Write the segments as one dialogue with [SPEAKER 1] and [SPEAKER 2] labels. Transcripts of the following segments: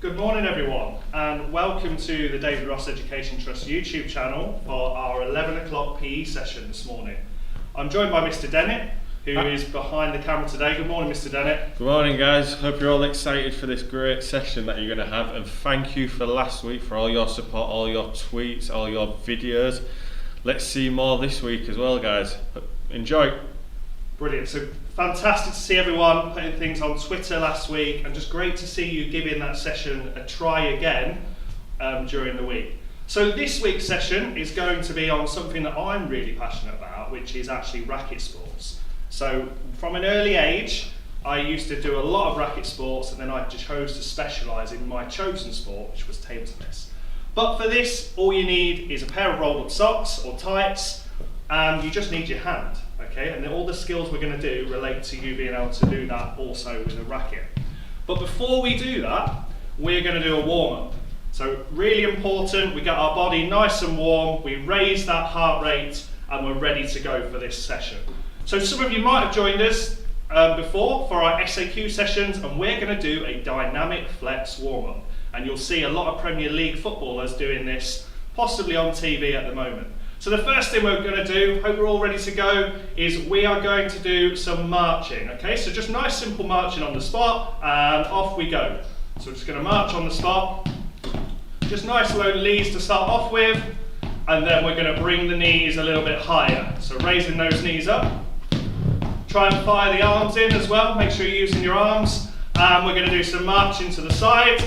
[SPEAKER 1] Good morning everyone, and welcome to the David Ross Education Trust YouTube channel for our 11 o'clock PE session this morning. I'm joined by Mr. Dennett, who is behind the camera today. Good morning, Mr. Dennett.
[SPEAKER 2] Good morning, guys. Hope you're all excited for this great session that you're going to have, and thank you for last week for all your support, all your tweets, all your videos. Let's see more this week as well, guys. Enjoy.
[SPEAKER 1] Brilliant. So fantastic to see everyone putting things on Twitter last week, and just great to see you giving that session a try again during the week. So this week's session is going to be on something that I'm really passionate about, which is actually racket sports. So from an early age, I used to do a lot of racket sports, and then I chose to specialise in my chosen sport, which was table tennis. But for this, all you need is a pair of rolled up socks or tights, and you just need your hand. Okay, and all the skills we're going to do relate to you being able to do that also with a racket. But before we do that, we're going to do a warm-up. So really important, we get our body nice and warm, we raise that heart rate, and we're ready to go for this session. So some of you might have joined us before for our SAQ sessions, and we're going to do a dynamic flex warm-up. And you'll see a lot of Premier League footballers doing this, possibly on TV at the moment. So the first thing we're going to do, hope we're all ready to go, is we are going to do some marching. Okay, so just nice simple marching on the spot, and off we go. So we're just going to march on the spot. Just nice low knees to start off with, and then we're going to bring the knees a little bit higher. So raising those knees up. Try and fire the arms in as well, make sure you're using your arms. And we're going to do some marching to the side,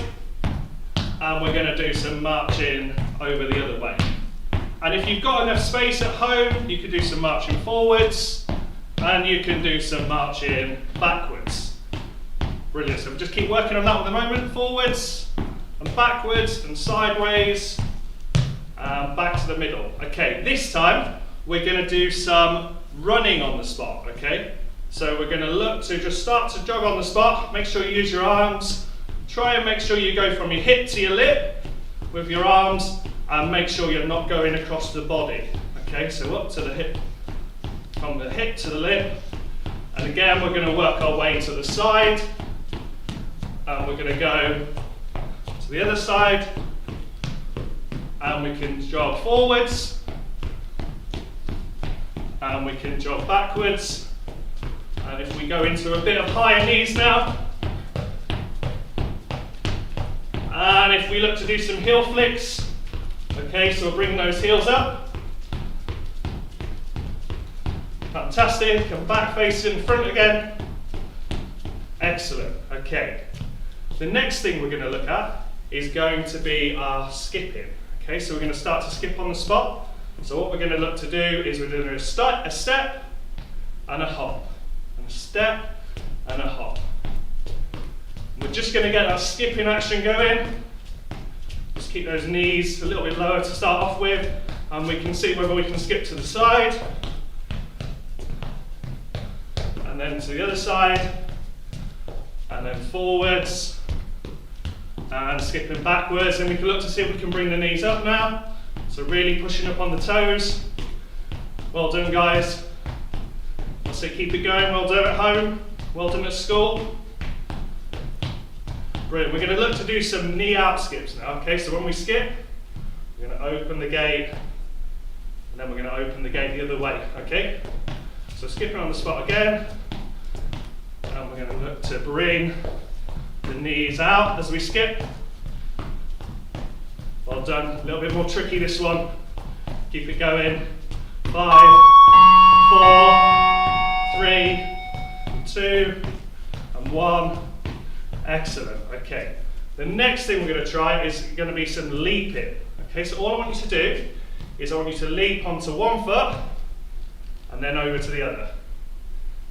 [SPEAKER 1] and we're going to do some marching over the other way. And if you've got enough space at home, you could do some marching forwards, and you can do some marching backwards. Brilliant, so we'll just keep working on that at the moment. Forwards, and backwards, and sideways, and back to the middle. Okay, this time, we're gonna do some running on the spot, okay? So we're gonna look to just start to jog on the spot, make sure you use your arms, try and make sure you go from your hip to your lip with your arms, and make sure you're not going across the body. Okay, so up to the hip, from the hip to the lip, and again we're going to work our way to the side, and we're going to go to the other side, and we can jog forwards, and we can jog backwards, and if we go into a bit of higher knees now, and if we look to do some heel flicks. Okay, so we'll bring those heels up. Fantastic, and back facing front again. Excellent, okay. The next thing we're going to look at is going to be our skipping. Okay, so we're going to start to skip on the spot. So what we're going to look to do is we're doing a step and a hop, and a step and a hop. We're just going to get that skipping action going. Just keep those knees a little bit lower to start off with, and we can see whether we can skip to the side, and then to the other side, and then forwards, and skipping backwards, and we can look to see if we can bring the knees up now. So really pushing up on the toes. Well done, guys. I'll say keep it going. Well done at home. Well done at school. Brilliant. We're going to look to do some knee out skips now. Okay, so when we skip, we're going to open the gate, and then we're going to open the gate the other way. Okay, so skipping on the spot again, and we're going to look to bring the knees out as we skip. Well done. A little bit more tricky this one. Keep it going. 5, 4, 3, 2, and 1. Excellent, okay. The next thing we're going to try is going to be some leaping. Okay, so all I want you to do is I want you to leap onto one foot and then over to the other.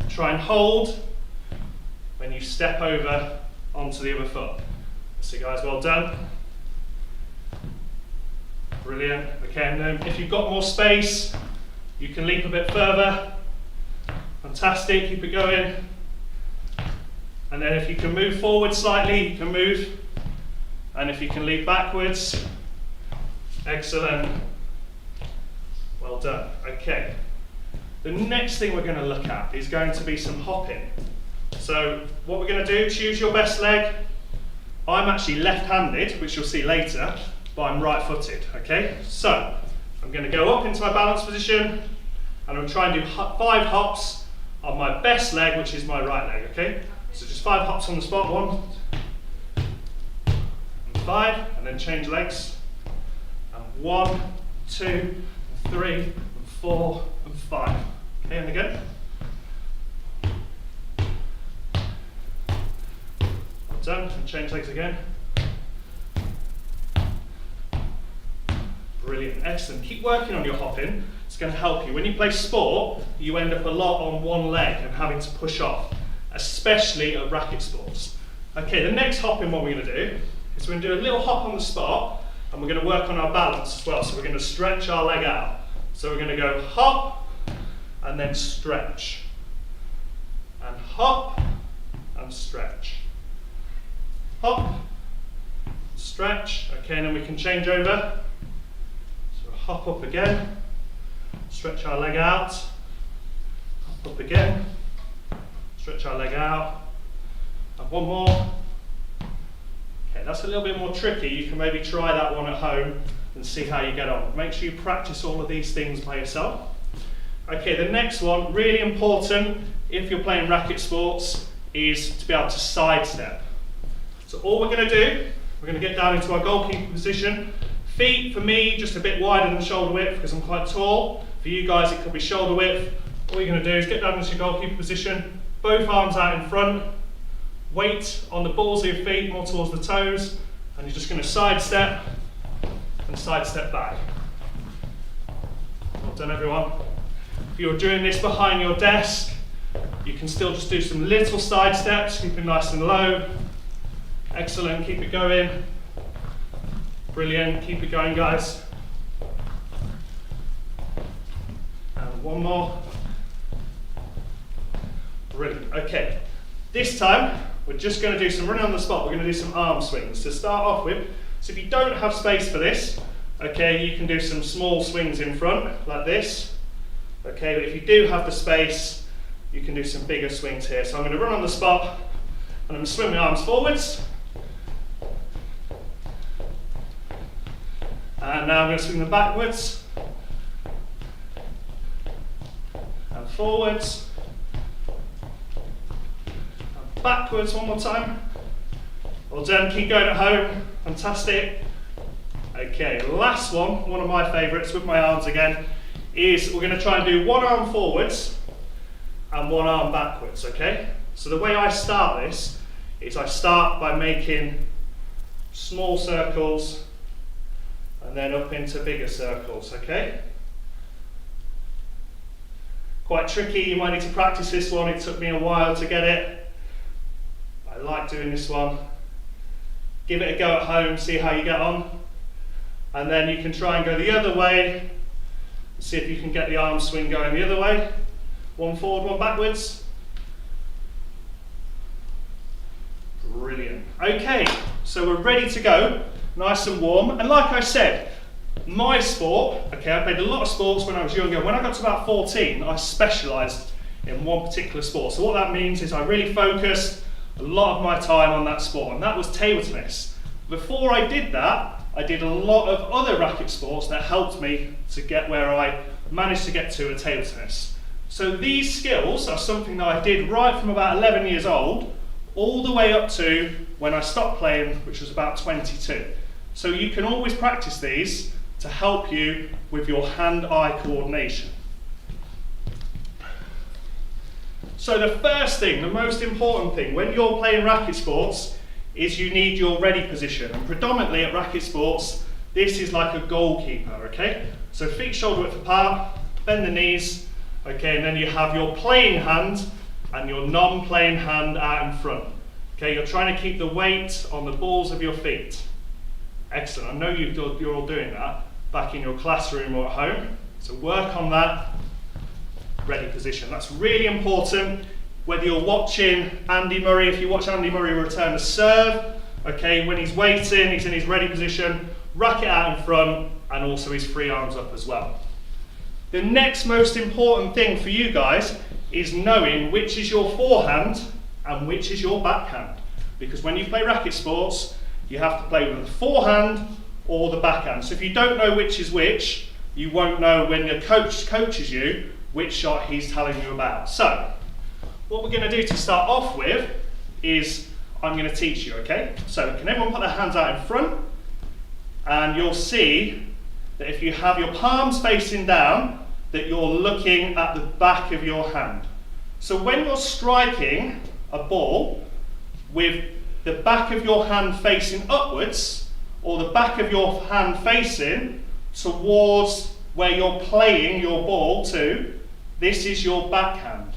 [SPEAKER 1] Try and hold when you step over onto the other foot. So guys, well done. Brilliant. Okay, and then if you've got more space, you can leap a bit further. Fantastic, keep it going. And then if you can move forward slightly, you can move. And if you can leap backwards, excellent. Well done. Okay. The next thing we're going to look at is going to be some hopping. So what we're going to do, choose your best leg. I'm actually left-handed, which you'll see later, but I'm right-footed, okay? So, I'm going to go up into my balance position, and I'm trying to do 5 hops on my best leg, which is my right leg, okay? So just 5 hops on the spot, 1, and 5, and then change legs. And 1, 2, and 3, and 4, and 5. Okay, and again. Well done, and change legs again. Brilliant, excellent. Keep working on your hopping. It's going to help you. When you play sport, you end up a lot on one leg and having to push off, especially at racket sports. Okay, the next hopping what we're going to do is we're going to do a little hop on the spot, and we're going to work on our balance as well. So we're going to stretch our leg out. So we're going to go hop, and then stretch. And hop, and stretch. Hop, stretch. Okay, and then we can change over. So hop up again. Stretch our leg out, hop up again, stretch our leg out, and 1 more. Okay, that's a little bit more tricky. You can maybe try that one at home and see how you get on. Make sure you practice all of these things by yourself. Okay, the next one, really important if you're playing racket sports, is to be able to sidestep. So all we're going to do, we're going to get down into our goalkeeper position. Feet, for me, just a bit wider than shoulder width because I'm quite tall. For you guys, it could be shoulder width. All you're going to do is get down into your goalkeeper position, both arms out in front, weight on the balls of your feet, more towards the toes, and you're just going to sidestep and sidestep back. Well done, everyone. If you're doing this behind your desk, you can still just do some little side steps, keep it nice and low. Excellent, keep it going. Brilliant, keep it going, guys. And 1 more. Brilliant, okay. This time, we're just going to do some running on the spot. We're going to do some arm swings to start off with. So if you don't have space for this, okay, you can do some small swings in front, like this. Okay, but if you do have the space, you can do some bigger swings here. So I'm going to run on the spot, and I'm going to swing my arms forwards. And now I'm going to swing them backwards, and forwards, and backwards 1 more time. Well done, keep going at home, fantastic. Okay, last one of my favourites with my arms again, is we're going to try and do 1 arm forwards and 1 arm backwards, okay? So the way I start this is I start by making small circles and then up into bigger circles, okay? Quite tricky, you might need to practice this one. It took me a while to get it. I like doing this one. Give it a go at home, see how you get on. And then you can try and go the other way, see if you can get the arm swing going the other way. 1 forward, 1 backwards. Brilliant. Okay, so we're ready to go. Nice and warm, and like I said, my sport, okay, I played a lot of sports when I was younger. When I got to about 14, I specialised in one particular sport. So what that means is I really focused a lot of my time on that sport, and that was table tennis. Before I did that, I did a lot of other racket sports that helped me to get where I managed to get to at table tennis. So these skills are something that I did right from about 11 years old, all the way up to when I stopped playing, which was about 22. So you can always practice these to help you with your hand-eye coordination. So the first thing, the most important thing, when you're playing racket sports, is you need your ready position. And predominantly at racket sports, this is like a goalkeeper, okay? So feet shoulder width apart, bend the knees, okay, and then you have your playing hand and your non-playing hand out in front. Okay, you're trying to keep the weight on the balls of your feet. Excellent, I know you're all doing that back in your classroom or at home. So work on that ready position. That's really important. Whether you're watching Andy Murray, if you watch Andy Murray return a serve, okay, when he's waiting, he's in his ready position, racket out in front, and also his free arms up as well. The next most important thing for you guys is knowing which is your forehand and which is your backhand. because when you play racket sports, you have to play with the forehand or the backhand. So if you don't know which is which, you won't know when the coach coaches you which shot he's telling you about. So what we're going to do to start off with is I'm going to teach you, okay? So can everyone put their hands out in front? And you'll see that if you have your palms facing down, that you're looking at the back of your hand. So when you're striking a ball with the back of your hand facing upwards, or the back of your hand facing towards where you're playing your ball to, this is your backhand.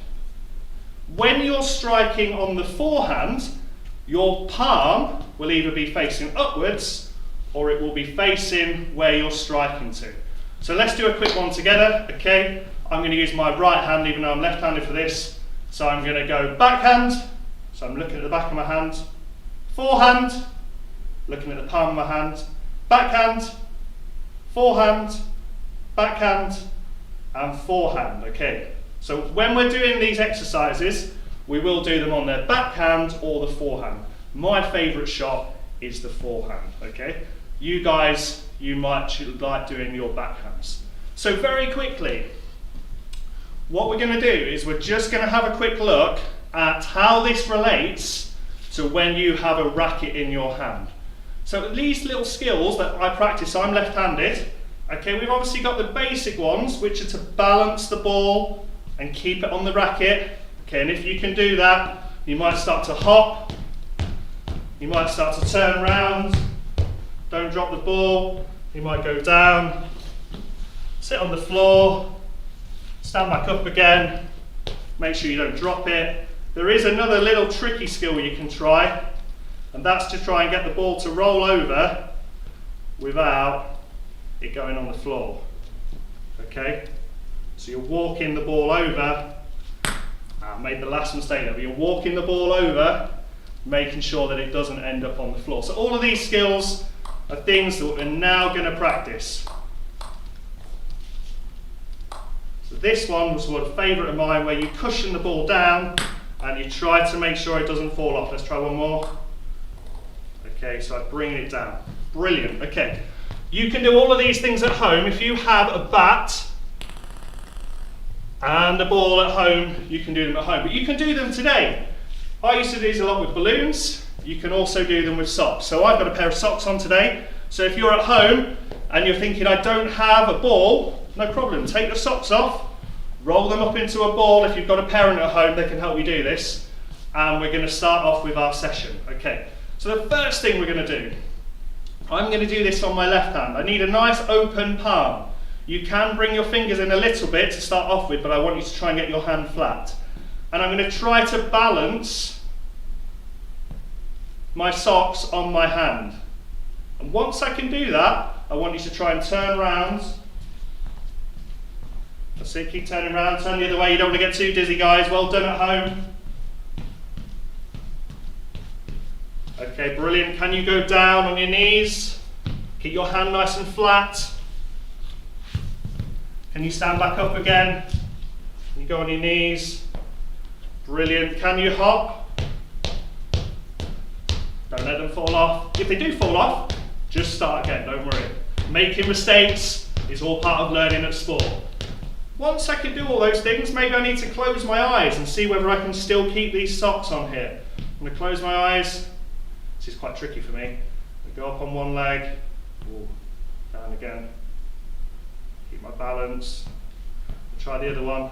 [SPEAKER 1] When you're striking on the forehand, your palm will either be facing upwards or it will be facing where you're striking to. So let's do a quick one together, okay? I'm going to use my right hand even though I'm left-handed for this. So I'm going to go backhand, so I'm looking at the back of my hand, forehand, looking at the palm of my hand, backhand, forehand, backhand, and forehand, okay? So when we're doing these exercises, we will do them on their backhand or the forehand. My favourite shot is the forehand, okay? You guys, you might like doing your backhands. So very quickly, what we're going to do is we're just going to have a quick look at how this relates to when you have a racket in your hand. So these little skills that I practice, I'm left-handed, okay, we've obviously got the basic ones, which are to balance the ball and keep it on the racket, okay, and if you can do that, you might start to hop, you might start to turn around, don't drop the ball, you might go down, sit on the floor, stand back up again, make sure you don't drop it. There is another little tricky skill you can try, and that's to try and get the ball to roll over without it going on the floor. Okay? So you're walking the ball over. I made the last mistake there, but you're walking the ball over, making sure that it doesn't end up on the floor. So all of these skills are things that we're now going to practice. So this one was a favourite of mine, where you cushion the ball down and you try to make sure it doesn't fall off. Let's try one more. Okay, so I bring it down. Brilliant. Okay, you can do all of these things at home. If you have a bat and a ball at home, you can do them at home. But you can do them today. I used to do these a lot with balloons. You can also do them with socks. So I've got a pair of socks on today. So if you're at home and you're thinking, I don't have a ball, no problem. Take the socks off, roll them up into a ball. If you've got a parent at home, they can help you do this. And we're going to start off with our session. Okay, so the first thing we're going to do, I'm going to do this on my left hand. I need a nice open palm. You can bring your fingers in a little bit to start off with, but I want you to try and get your hand flat. And I'm going to try to balance my socks on my hand. And once I can do that, I want you to try and turn around. That's it, keep turning around, turn the other way. You don't want to get too dizzy, guys. Well done at home. Okay, brilliant. Can you go down on your knees? Keep your hand nice and flat. Can you stand back up again? Can you go on your knees? Brilliant. Can you hop? Don't let them fall off. If they do fall off, just start again, don't worry. Making mistakes is all part of learning at sport. Once I can do all those things, maybe I need to close my eyes and see whether I can still keep these socks on here. I'm going to close my eyes. This is quite tricky for me. I go up on one leg, down again. Keep my balance. Try the other one.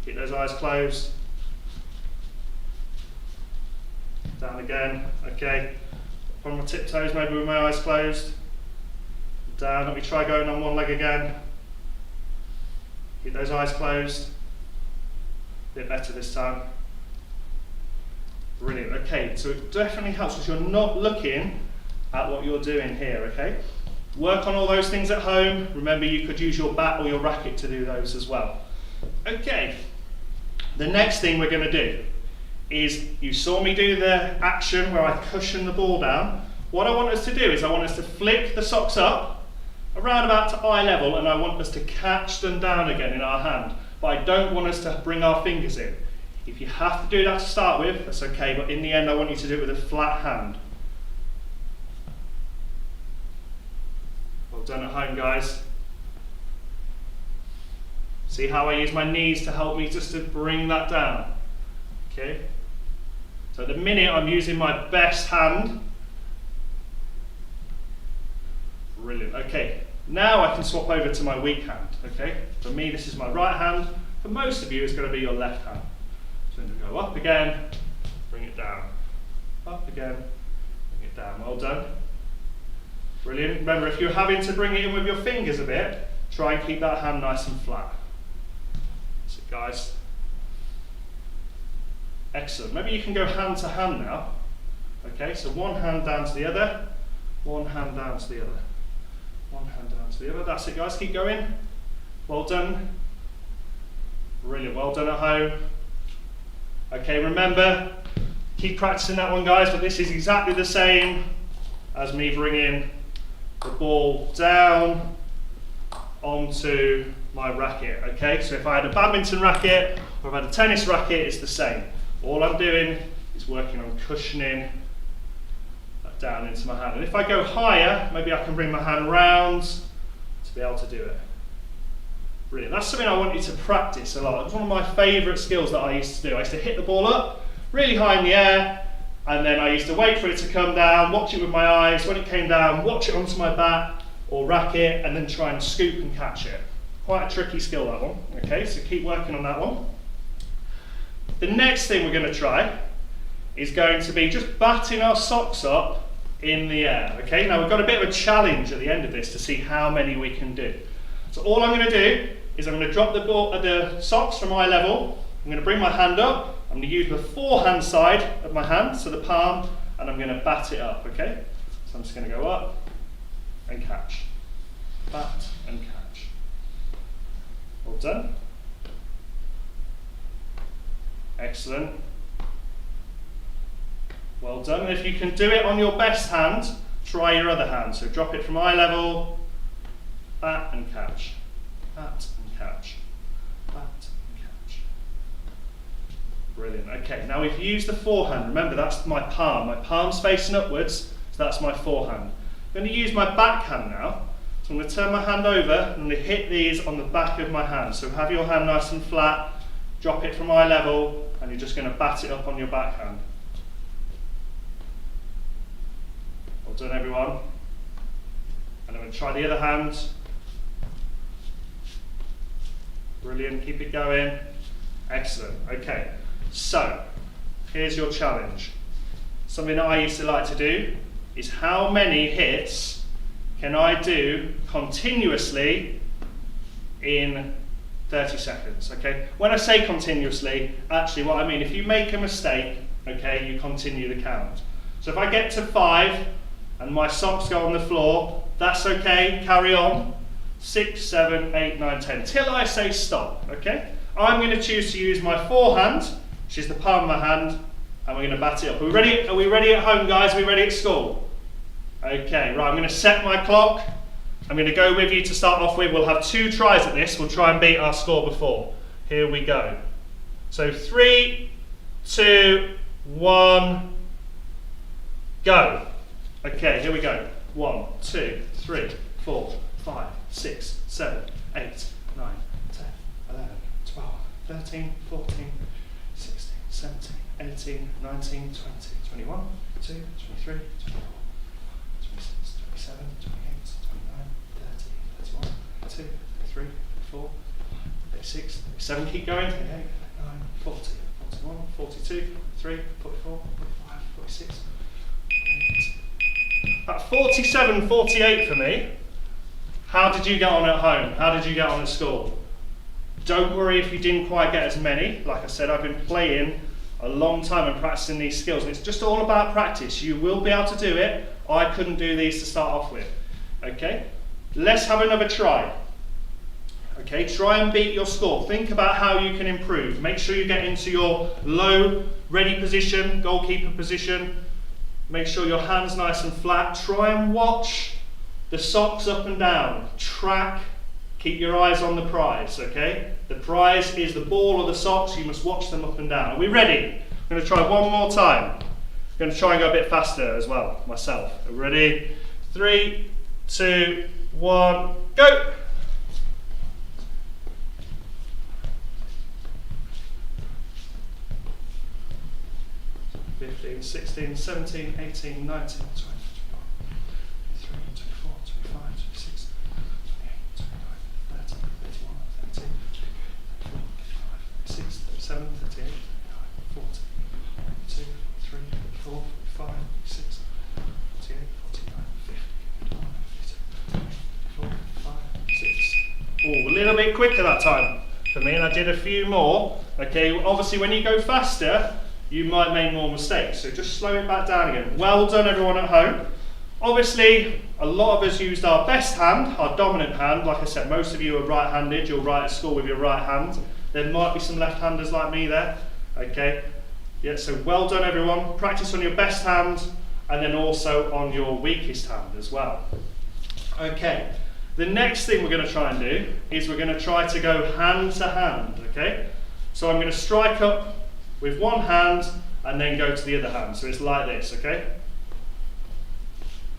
[SPEAKER 1] Keep those eyes closed. Down again. Okay. Up on my tiptoes, maybe with my eyes closed. Down. Let me try going on one leg again. Keep those eyes closed. A bit better this time. Brilliant. Okay, so it definitely helps because you're not looking at what you're doing here, okay? Work on all those things at home. Remember, you could use your bat or your racket to do those as well. Okay, the next thing we're going to do is, you saw me do the action where I cushion the ball down. What I want us to do is I want us to flick the socks up around about to eye level, and I want us to catch them down again in our hand. But I don't want us to bring our fingers in. If you have to do that to start with, that's okay, but in the end I want you to do it with a flat hand. Well done at home, guys. See how I use my knees to help me just to bring that down. Okay? So at the minute I'm using my best hand. Brilliant. Okay, now I can swap over to my weak hand. Okay? For me this is my right hand. For most of you it's going to be your left hand. So I'm going to go up again, bring it down. Up again, bring it down. Well done. Brilliant. Remember, if you're having to bring it in with your fingers a bit, try and keep that hand nice and flat. That's it, guys. Excellent. Maybe you can go hand to hand now. Okay, so one hand down to the other, one hand down to the other, one hand down to the other. That's it, guys. Keep going. Well done. Brilliant. Well done at home. Okay, remember, keep practicing that one, guys, but this is exactly the same as me bringing the ball down onto my racket. Okay, so if I had a badminton racket or if I had a tennis racket, it's the same. All I'm doing is working on cushioning that down into my hand. And if I go higher, maybe I can bring my hand round to be able to do it. Brilliant. That's something I want you to practice a lot. It's one of my favourite skills that I used to do. I used to hit the ball up really high in the air, and then I used to wait for it to come down, watch it with my eyes. When it came down, watch it onto my bat or racket, and then try and scoop and catch it. Quite a tricky skill, that one. Okay, so keep working on that one. The next thing we're going to try is going to be just batting our socks up in the air. Okay, now we've got a bit of a challenge at the end of this to see how many we can do. So all I'm going to do is I'm going to drop the socks from eye level. I'm going to bring my hand up. I'm going to use the forehand side of my hand, so the palm, and I'm going to bat it up, okay? So I'm just going to go up and catch. Bat and catch. Well done. Excellent. Well done. And if you can do it on your best hand, try your other hand. So drop it from eye level, bat and catch. Bat and catch. Bat and catch. Brilliant. Okay, now we've used the forehand. Remember, that's my palm. My palm's facing upwards, so that's my forehand. I'm going to use my backhand now. So I'm going to turn my hand over and I'm going to hit these on the back of my hand. So have your hand nice and flat, drop it from eye level, and you're just going to bat it up on your backhand. Well done, everyone. And I'm going to try the other hand. Brilliant, keep it going. Excellent. Okay, so here's your challenge. Something that I used to like to do is how many hits can I do continuously in 30 seconds, okay? When I say continuously, actually what I mean, if you make a mistake, okay, you continue the count. So if I get to 5 and my socks go on the floor, that's okay, carry on. 6, 7, 8, 9, 10, till I say stop, okay? I'm going to choose to use my forehand, which is the palm of my hand, and we're going to bat it up. Are we ready? Are we ready at home, guys? Are we ready at school? Okay, right, I'm going to set my clock. I'm going to go with you to start off with. We'll have 2 tries at this. We'll try and beat our score before. Here we go. So 3, 2, 1, go. Okay, here we go. 1, 2, 3, 4, 5, 6, 7, 8, 9, 10, 11, 12, 13, 14, 16, 17, 18, 19, 20, 21, 22, 23, 24, 26, 27, 28, 29, 30, 31, 32, 33, 34, 36, 37, keep going, 38, 39, 40, 41, 42, 43, 44, 45, 46, 48. About 47, 48 for me. How did you get on at home? How did you get on at school? Don't worry if you didn't quite get as many. Like I said, I've been playing a long time and practicing these skills. And it's just all about practice. You will be able to do it. I couldn't do these to start off with. Okay? Let's have another try. Okay, try and beat your score. Think about how you can improve. Make sure you get into your low, ready position, goalkeeper position. Make sure your hand's nice and flat. Try and watch the socks up and down. Track Keep your eyes on the prize, okay? The prize is the ball or the socks. You must watch them up and down. Are we ready? I'm going to try one more time. I'm going to try and go a bit faster as well, myself. Are we ready? 3, 2, 1, go! 15, 16, 17, 18, 19, 20, 21, 23, 24, 25, 26, 28, 29, 30, 31, 32, 34, 35, 36, 37, 38, 39, 40, 42, 43, 44, 45, 46, 48, 49, 50, 51, 52, 54, 55, 56. Oh, a little bit quicker that time for me, and I did a few more. Okay, obviously when you go faster, you might make more mistakes, so just slow it back down again. Well done everyone at home. Obviously, a lot of us used our best hand, our dominant hand. Like I said, most of you are right-handed, you'll write at school with your right hand. There might be some left-handers like me there, okay? Yeah, so well done everyone. Practice on your best hand, and then also on your weakest hand as well. Okay, the next thing we're gonna try and do is we're gonna try to go hand to hand, okay? So I'm gonna strike up with one hand and then go to the other hand. So it's like this, okay?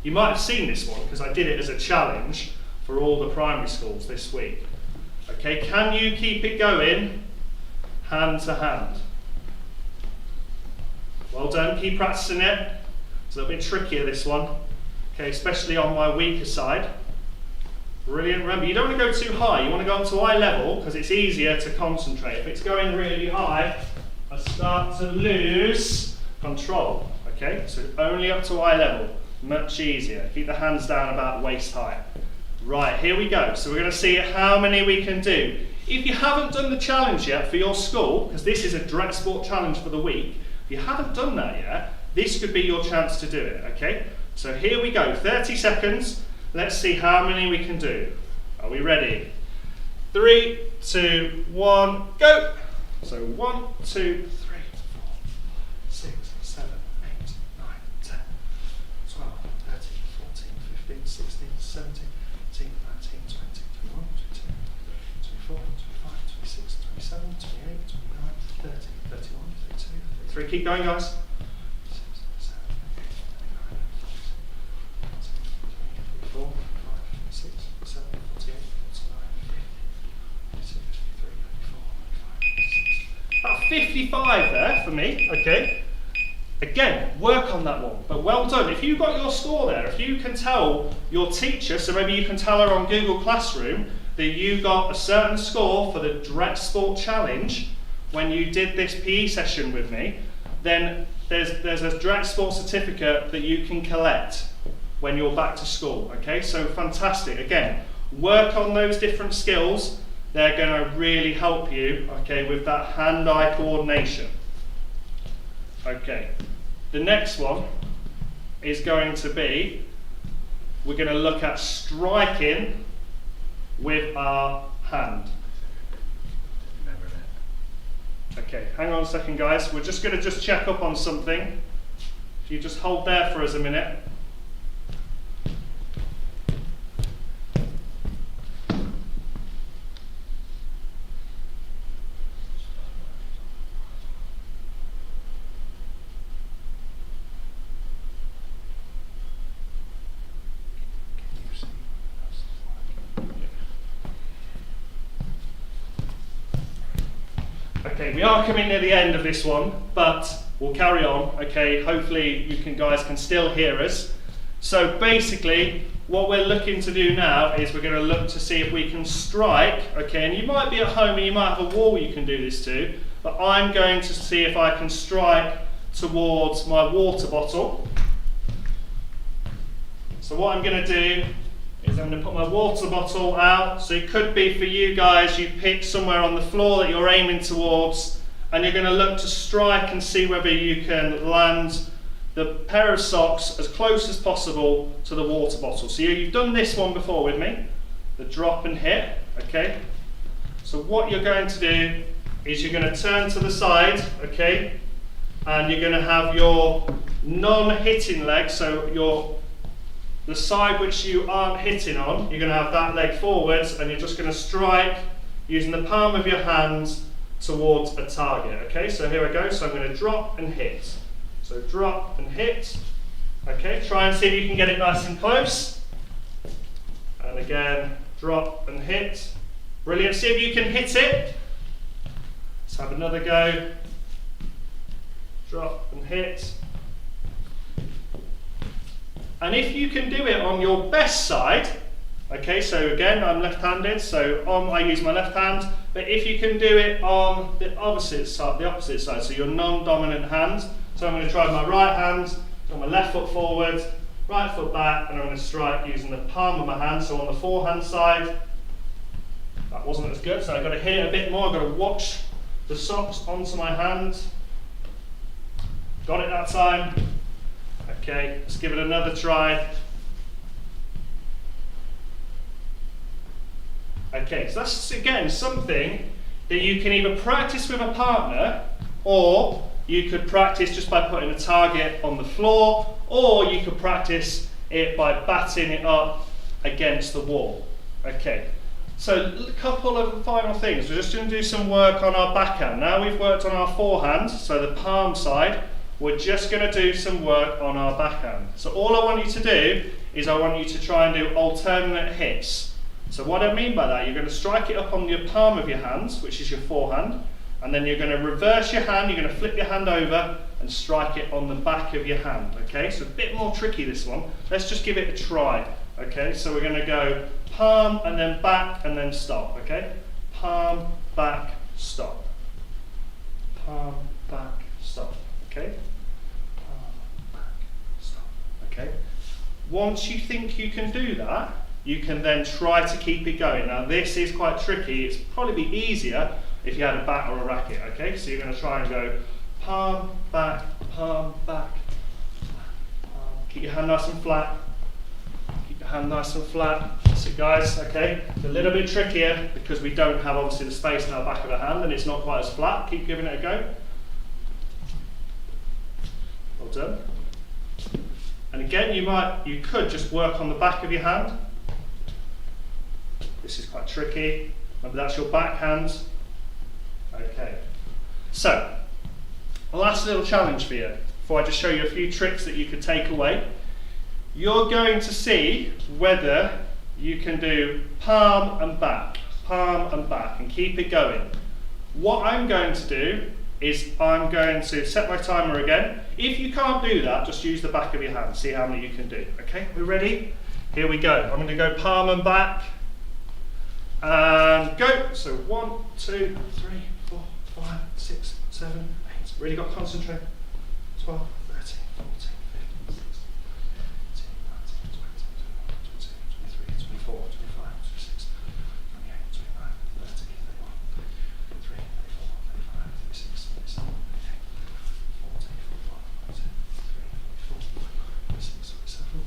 [SPEAKER 1] You might have seen this one because I did it as a challenge for all the primary schools this week. Okay, can you keep it going hand to hand? Well done, keep practicing it. It's a little bit trickier this one, okay, especially on my weaker side. Brilliant, remember you don't want to go too high, you want to go up to eye level because it's easier to concentrate. If it's going really high, I start to lose control, okay? So only up to eye level, much easier. Keep the hands down about waist height. Right, here we go. So we're going to see how many we can do. If you haven't done the challenge yet for your school, because this is a DRET sport challenge for the week, if you haven't done that yet, this could be your chance to do it, okay? So here we go, 30 seconds. Let's see how many we can do. Are we ready? 3, 2, 1, go! So 1, 2, 3, 4, 6, 7, 8, 9, 10, 12, 13, 14, 15, 16, 17, 18, 19, 20, 21, 22, 24, 25, 26, 27, 28, 29, 30, 31, 32, 33. Keep going, guys. 4, 5, 6, 7, 48, 55 there for me, okay? Again, work on that one, but well done. If you got your score there, if you can tell your teacher, so maybe you can tell her on Google Classroom that you got a certain score for the DRET Sport Challenge when you did this PE session with me, then there's a DRET Sport certificate that you can collect when you're back to school, okay? So fantastic. Again, work on those different skills. They're going to really help you, okay, with that hand-eye coordination. Okay, the next one is going to be, we're going to look at striking with our hand. Okay, hang on a second guys, we're just going to check up on something. If you just hold there for us a minute. Okay, we are coming near the end of this one, but we'll carry on, okay? Hopefully you guys can still hear us. So basically, what we're looking to do now is we're going to look to see if we can strike, okay? And you might be at home and you might have a wall you can do this to, but I'm going to see if I can strike towards my water bottle. So what I'm going to do is I'm going to put my water bottle out. So it could be for you guys, you pick somewhere on the floor that you're aiming towards, and you're going to look to strike and see whether you can land the pair of socks as close as possible to the water bottle. So you've done this one before with me, the drop and hit, okay? So what you're going to do is you're going to turn to the side, okay? And you're going to have your non-hitting leg, so the side which you aren't hitting on, you're going to have that leg forwards and you're just going to strike using the palm of your hands towards a target. Okay, so here I go. So I'm going to drop and hit. So drop and hit. Okay, try and see if you can get it nice and close. And again, drop and hit. Brilliant. See if you can hit it. Let's have another go. Drop and hit. And if you can do it on your best side, okay, so again, I'm left-handed, so I use my left hand, but if you can do it on the opposite side, so your non-dominant hand, so I'm going to try my right hand, so my left foot forward, right foot back, and I'm going to strike using the palm of my hand, so on the forehand side. That wasn't as good, so I've got to hit it a bit more, I've got to watch the socks onto my hand. Got it that time. Okay, let's give it another try. Okay, so that's again something that you can either practice with a partner, or you could practice just by putting a target on the floor, or you could practice it by batting it up against the wall. Okay, so a couple of final things. We're just going to do some work on our backhand. Now we've worked on our forehand, so the palm side. We're just going to do some work on our backhand. So all I want you to do is I want you to try and do alternate hits. So what I mean by that, you're going to strike it up on your palm of your hands, which is your forehand, and then you're going to reverse your hand, you're going to flip your hand over and strike it on the back of your hand. Okay, so a bit more tricky this one. Let's just give it a try. Okay, so we're going to go palm and then back and then stop. Okay, palm, back, stop. Palm, back, stop. Okay. Okay. Once you think you can do that, you can then try to keep it going. Now this is quite tricky. It's probably be easier if you had a bat or a racket. Okay, so you're going to try and go palm, back, palm, back. Palm. Keep your hand nice and flat. Keep your hand nice and flat. That's it, guys. Okay, it's a little bit trickier because we don't have obviously the space in our back of the hand and it's not quite as flat. Keep giving it a go. Well done. And again, you could just work on the back of your hand. This is quite tricky. Remember, that's your backhand. Okay. So, last little challenge for you, before I just show you a few tricks that you could take away. You're going to see whether you can do palm and back, and keep it going. What I'm going to do is I'm going to set my timer again. If you can't do that, just use the back of your hand. See how many you can do. Okay, we ready? Here we go. I'm going to go palm and back. And go. So 1, 2, 3, 4, 5, 6, 7, 8. Really got to concentrate. 12, 13, 14, 15, 16, 17, 18, 19, 20, 21, 22, 23, 24, 25, 26, 28, 29, 30, 31, 33, 34, 35, 36, 37, 38, 40, 41, 42, 43, 44, 46, 47,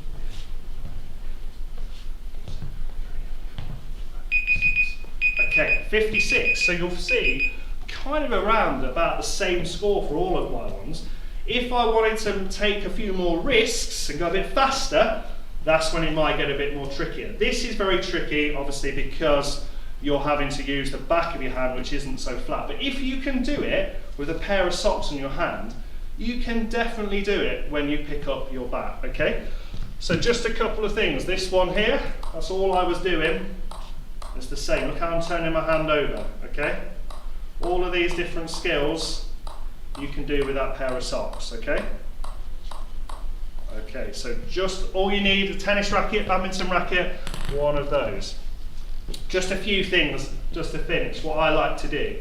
[SPEAKER 1] 48. Okay, 56. So you'll see kind of around about the same score for all of my ones. If I wanted to take a few more risks and go a bit faster, that's when it might get a bit more trickier. This is very tricky, obviously, because you're having to use the back of your hand, which isn't so flat. But if you can do it with a pair of socks in your hand, you can definitely do it when you pick up your bat, okay? So just a couple of things. This one here, that's all I was doing. It's the same. Look how I'm turning my hand over, okay? All of these different skills you can do with that pair of socks, okay? Okay, so just all you need, a tennis racket, badminton racket, one of those. Just a few things just to finish. What I like to do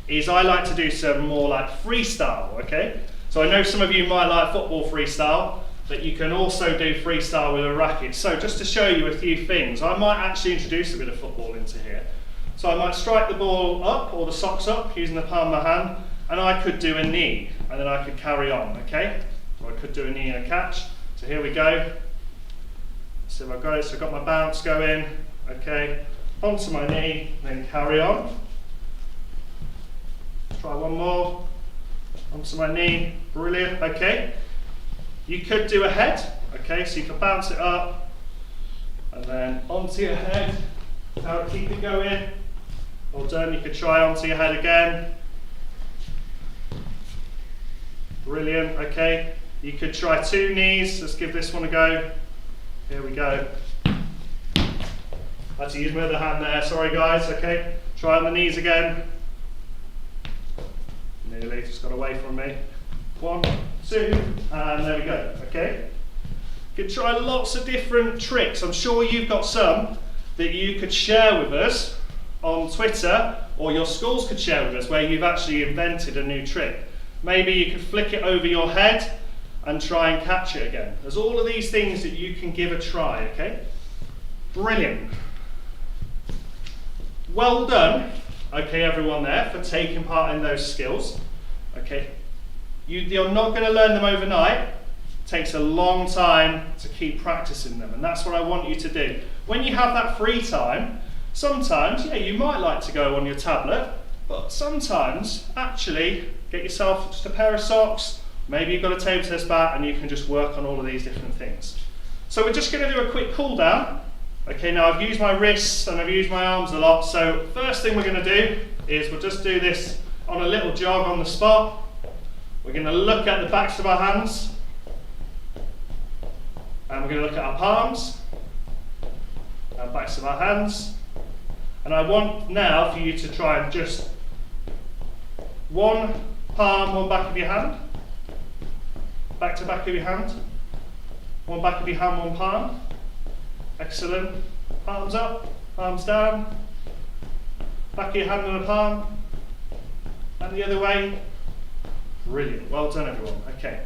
[SPEAKER 1] is I like to do some more like freestyle, okay? So I know some of you might like football freestyle, but you can also do freestyle with a racket. So just to show you a few things, I might actually introduce a bit of football into here. So I might strike the ball up, or the socks up, using the palm of my hand, and I could do a knee, and then I could carry on, okay? Or I could do a knee and a catch. So here we go. So if I've got it, so I've got my bounce going, okay? Onto my knee, then carry on. Try one more. Onto my knee, brilliant, okay? You could do a head, okay? So you can bounce it up, And then onto your head. Now keep it going. Well done. You could try onto your head again. Brilliant. Okay. You could try 2 knees. Let's give this one a go. Here we go. I had to use my other hand there. Sorry guys. Okay. Try on the knees again. Nearly. Just got away from me. 1, 2, and there we go. Okay. You could try lots of different tricks. I'm sure you've got some that you could share with us on Twitter, or your schools could share with us where you've actually invented a new trick. Maybe you could flick it over your head and try and catch it again. There's all of these things that you can give a try, okay? Brilliant. Well done, okay, everyone there, for taking part in those skills. Okay, you're not going to learn them overnight. It takes a long time to keep practicing them, and that's what I want you to do. When you have that free time, sometimes, yeah, you might like to go on your tablet, but sometimes, actually, get yourself just a pair of socks, maybe you've got a table tennis bat, and you can just work on all of these different things. So we're just going to do a quick cool down. Okay, now I've used my wrists and I've used my arms a lot, so first thing we're going to do is we'll just do this on a little jog on the spot. We're going to look at the backs of our hands, and we're going to look at our palms and backs of our hands. And I want now for you to try and just one palm, one back of your hand, back to back of your hand, one back of your hand, one palm. Excellent. Palms up, palms down, back of your hand and a palm, and the other way. Brilliant. Well done, everyone. Okay.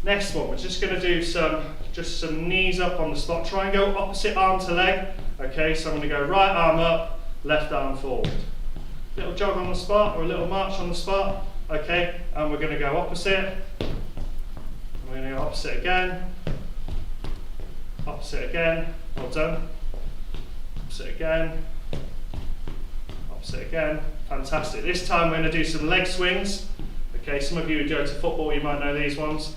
[SPEAKER 1] Next one, we're just going to do some knees up on the spot. Try and go opposite arm to leg. Okay, so I'm going to go right arm up, left arm forward. Little jog on the spot or a little march on the spot. Okay, and we're going to go opposite. We're going to go opposite again. Opposite again. Well done. Opposite again. Opposite again. Fantastic. This time we're going to do some leg swings. Okay, some of you who go to football, you might know these ones.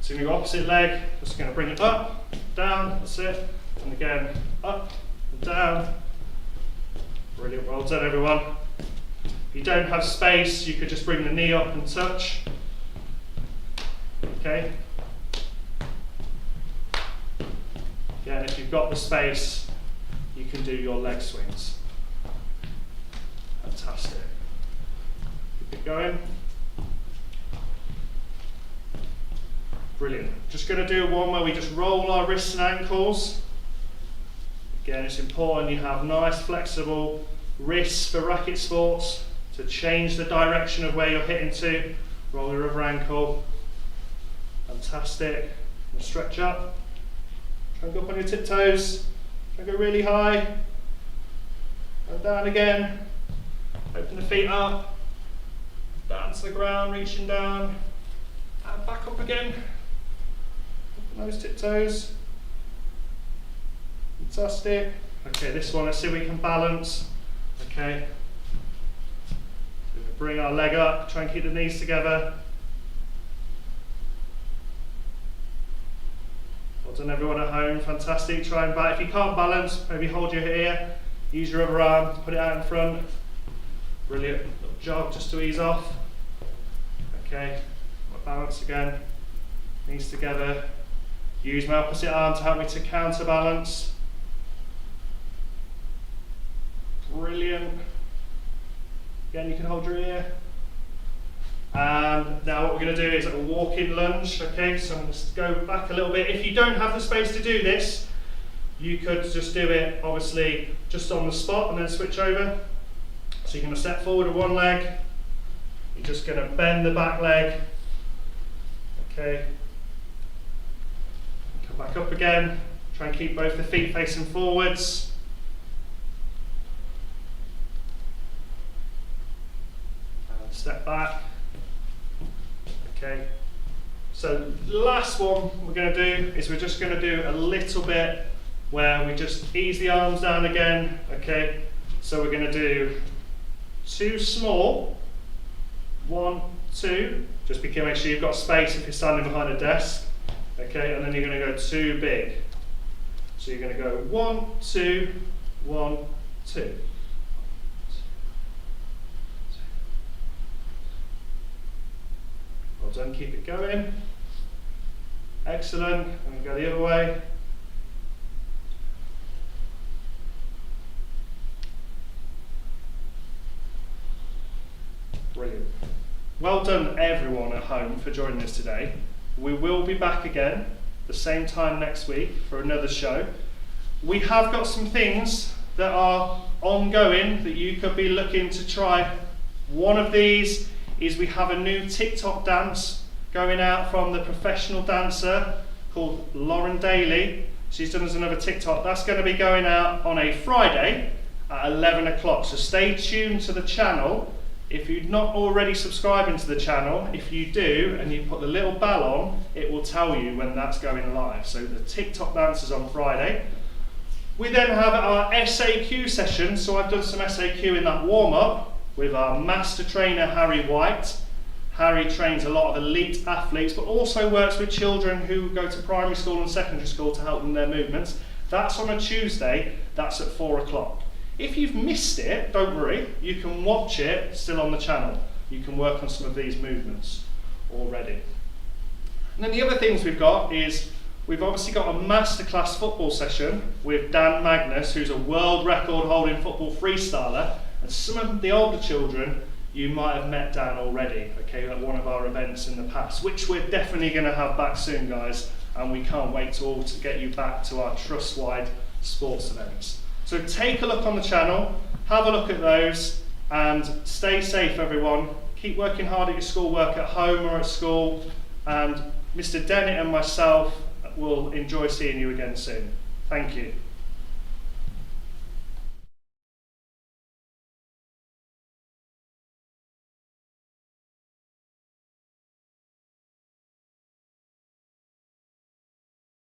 [SPEAKER 1] So we're going to go opposite leg. Just going to bring it up, down. That's it. And again, up and down. Brilliant. Well done, everyone. If you don't have space, you could just bring the knee up and touch. Okay. Again, if you've got the space, you can do your leg swings. Fantastic. Keep it going. Brilliant. Just going to do one where we just roll our wrists and ankles. Again, it's important you have nice flexible wrists for racket sports to change the direction of where you're hitting to. Roll your other ankle. Fantastic. And stretch up. Try and go up on your tiptoes. Try and go really high. And down again. Open the feet up. Down to the ground, reaching down. And back up again. Open those tiptoes. Fantastic. Okay, this one, let's see if we can balance. Okay. So we bring our leg up, try and keep the knees together. Well done, everyone at home. Fantastic. Try and balance. If you can't balance, maybe hold your ear. Use your other arm to put it out in front. Brilliant. Little jog just to ease off. Okay. Balance again. Knees together. Use my opposite arm to help me to counterbalance. Brilliant. Again, you can hold your ear. And now what we're going to do is a walking lunge. Okay, so I'm going to go back a little bit. If you don't have the space to do this, you could just do it, obviously, just on the spot and then switch over. So you're going to step forward with one leg. You're just going to bend the back leg. Okay. Come back up again. Try and keep both the feet facing forwards. And step back. Okay. So the last one we're going to do is we're just going to do a little bit where we just ease the arms down again. Okay. So we're going to do 2 small, 1, 2. Just make sure you've got space if you're standing behind a desk. Okay, and then you're going to go 2 big. So you're going to go 1, 2, 1, 2. Well done, keep it going. Excellent, and go the other way. Brilliant. Well done everyone at home for joining us today. We will be back again the same time next week for another show. We have got some things that are ongoing that you could be looking to try. One of these is we have a new TikTok dance going out from the professional dancer called Lauren Daly. She's done us another TikTok. That's going to be going out on a Friday at 11 o'clock. So stay tuned to the channel. If you're not already subscribing to the channel, if you do and you put the little bell on, it will tell you when that's going live. So the TikTok dance is on Friday. We then have our SAQ session. So I've done some SAQ in that warm-up with our master trainer, Harry White. Harry trains a lot of elite athletes, but also works with children who go to primary school and secondary school to help them their movements. That's on a Tuesday, that's at 4 o'clock. If you've missed it, don't worry, you can watch it still on the channel. You can work on some of these movements already. And then the other things we've got is, we've obviously got a masterclass football session with Dan Magnus, who's a world record holding football freestyler, and some of the older children, you might have met Dan already, okay, at one of our events in the past, which we're definitely going to have back soon, guys, and we can't wait to get you back to our trust-wide sports events. So take a look on the channel, have a look at those, and stay safe, everyone. Keep working hard at your schoolwork at home or at school, and Mr. Dennett and myself will enjoy seeing you again soon. Thank you.